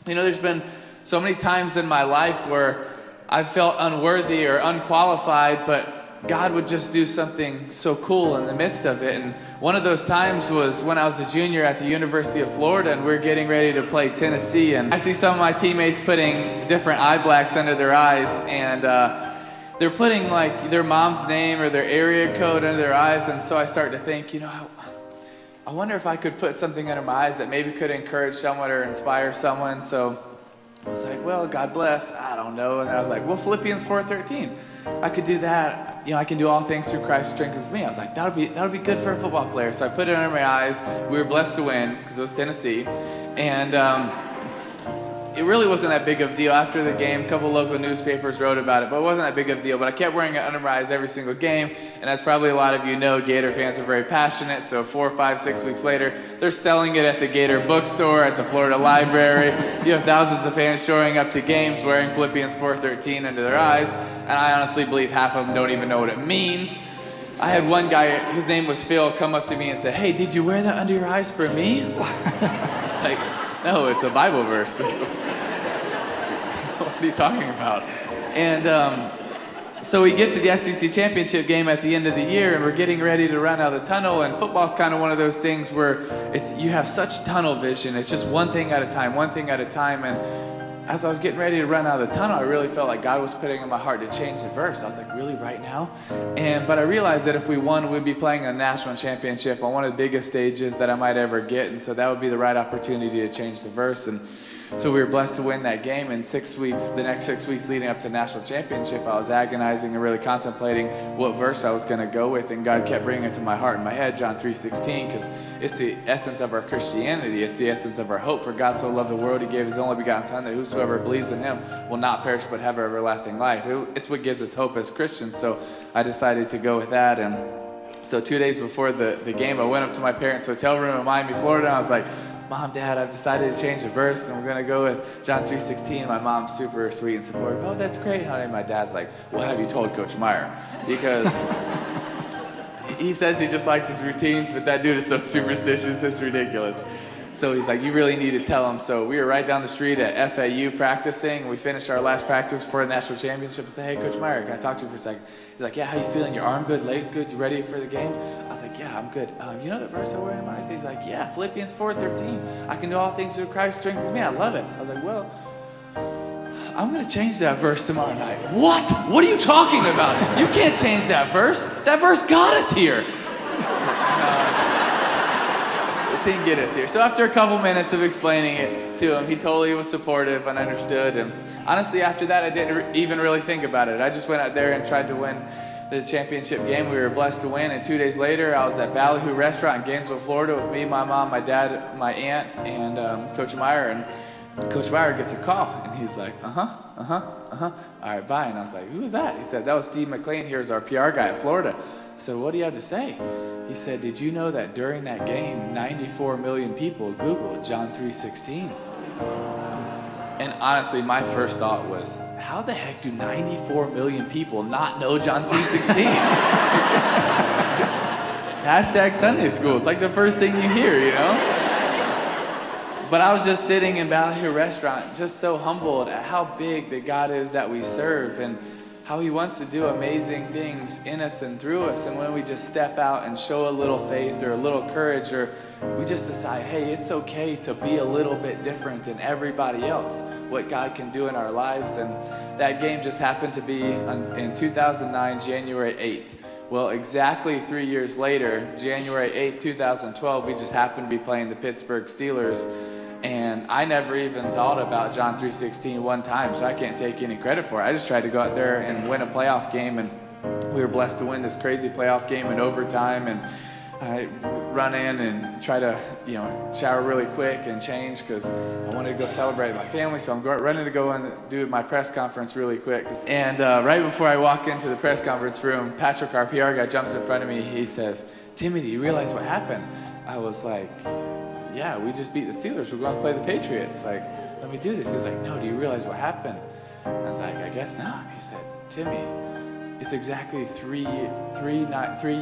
There's been so many times in my life where I felt unworthy or unqualified, but God would just do something so cool in the midst of it. And one of those times was when I was a junior at the University of Florida, and we were getting ready to play Tennessee. And I see some of my teammates putting different eye blacks under their eyes, and they're putting like their mom's name or their area code under their eyes. And so I start to think, I wonder if I could put something under my eyes that maybe could encourage someone or inspire someone. So I was like, well, God bless, I don't know. And I was like, well, Philippians 4:13, I could do that. I can do all things through Christ who strengthens me. I was like, that would be good for a football player. So I put it under my eyes. We were blessed to win because it was Tennessee. And it really wasn't that big of a deal. After the game, a couple local newspapers wrote about it, but it wasn't that big of a deal. But I kept wearing it under my eyes every single game, and as probably a lot of you know, Gator fans are very passionate, so 4, 5, 6 weeks later, they're selling it at the Gator bookstore, at the Florida Library. You have thousands of fans showing up to games wearing Philippians 4:13 under their eyes, and I honestly believe half of them don't even know what it means. I had one guy, his name was Phil, come up to me and say, hey, did you wear that under your eyes for me? It's like, no, it's a Bible verse. What are you talking about? And so we get to the SEC championship game at the end of the year, and we're getting ready to run out of the tunnel. And football's kind of one of those things where you have such tunnel vision. It's just one thing at a time, one thing at a time. And as I was getting ready to run out of the tunnel, I really felt like God was putting in my heart to change the verse. I was like, really, right now? But I realized that if we won, we'd be playing a national championship on one of the biggest stages that I might ever get. And so that would be the right opportunity to change the verse. And so we were blessed to win that game. And the next 6 weeks leading up to the national championship, I was agonizing and really contemplating what verse I was going to go with. And God kept bringing it to my heart and my head, John 3:16, because it's the essence of our Christianity. It's the essence of our hope. For God so loved the world, he gave his only begotten Son, that whosoever believes in him will not perish but have everlasting life. It's what gives us hope as Christians. So I decided to go with that. And so 2 days before the game, I went up to my parents' hotel room in Miami, Florida, and I was like, Mom, Dad, I've decided to change the verse, and we're going to go with John 3:16. My mom's super sweet and supportive. Oh, that's great, honey. My dad's like, well, have you told Coach Meyer? Because he says he just likes his routines, but that dude is so superstitious, it's ridiculous. So he's like, you really need to tell him. So we were right down the street at FAU practicing. We finished our last practice for the national championship. I said, hey, Coach Meyer, can I talk to you for a second? He's like, yeah, how you feeling? Your arm good, leg good? You ready for the game? I was like, yeah, I'm good. You know that verse I wear in my eyes? He's like, yeah, Philippians 4:13. I can do all things through Christ who strengthens me. I love it. I was like, well, I'm going to change that verse tomorrow night. What? What are you talking about? You can't change that verse. That verse got us here. Didn't get us here. So after a couple minutes of explaining it to him, he totally was supportive and understood. And honestly, after that, I didn't even really think about it. I just went out there and tried to win the championship game. We were blessed to win. And 2 days later, I was at Ballyhoo Restaurant in Gainesville, Florida with me, my mom, my dad, my aunt, and Coach Meyer. And Coach Meyer gets a call, and he's like, all right, bye. And I was like, who is that? He said, that was Steve McLean here, is our PR guy at Florida. I said, what do you have to say? He said, did you know that during that game, 94 million people Googled John 3:16? And honestly, my first thought was, how the heck do 94 million people not know John 3:16? Hashtag Sunday school. It's like the first thing you hear, But I was just sitting in Ballyhoo Restaurant, just so humbled at how big the God is that we serve, and how he wants to do amazing things in us and through us. And when we just step out and show a little faith or a little courage, or we just decide, hey, it's okay to be a little bit different than everybody else, what God can do in our lives. And that game just happened to be in 2009, January 8th. Well, exactly 3 years later, January 8th, 2012, we just happened to be playing the Pittsburgh Steelers. And I never even thought about John 3:16 one time, so I can't take any credit for it. I just tried to go out there and win a playoff game, and we were blessed to win this crazy playoff game in overtime. And I run in and try to, shower really quick and change because I wanted to go celebrate with my family. So I'm running to go and do my press conference really quick. And right before I walk into the press conference room, Patrick, our PR guy, jumps in front of me. He says, Timmy, do you realize what happened? I was like, yeah, we just beat the Steelers. We're going to play the Patriots. Like, let me do this. He's like, no, do you realize what happened? I was like, I guess not. He said, Timmy, it's exactly 3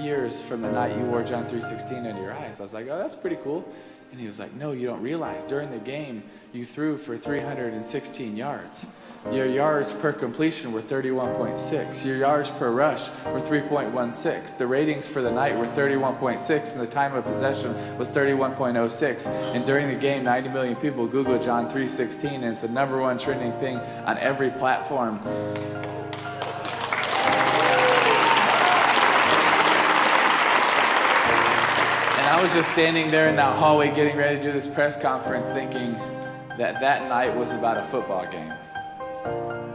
years from the night you wore John 3:16 under your eyes. I was like, oh, that's pretty cool. And he was like, no, you don't realize during the game you threw for 316 yards. Your yards per completion were 31.6. Your yards per rush were 3.16. The ratings for the night were 31.6, and the time of possession was 31.06. And during the game, 90 million people Googled John 3:16, and it's the #1 trending thing on every platform. And I was just standing there in that hallway getting ready to do this press conference thinking that that night was about a football game.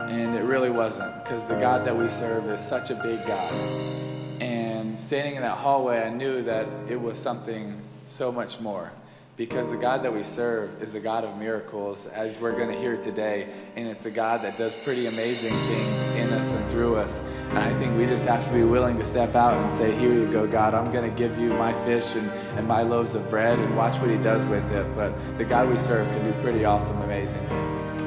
And it really wasn't, because the God that we serve is such a big God. And standing in that hallway, I knew that it was something so much more. Because the God that we serve is a God of miracles, as we're going to hear today. And it's a God that does pretty amazing things in us and through us. And I think we just have to be willing to step out and say, here you go, God, I'm going to give you my fish and my loaves of bread, and watch what he does with it. But the God we serve can do pretty awesome, amazing things.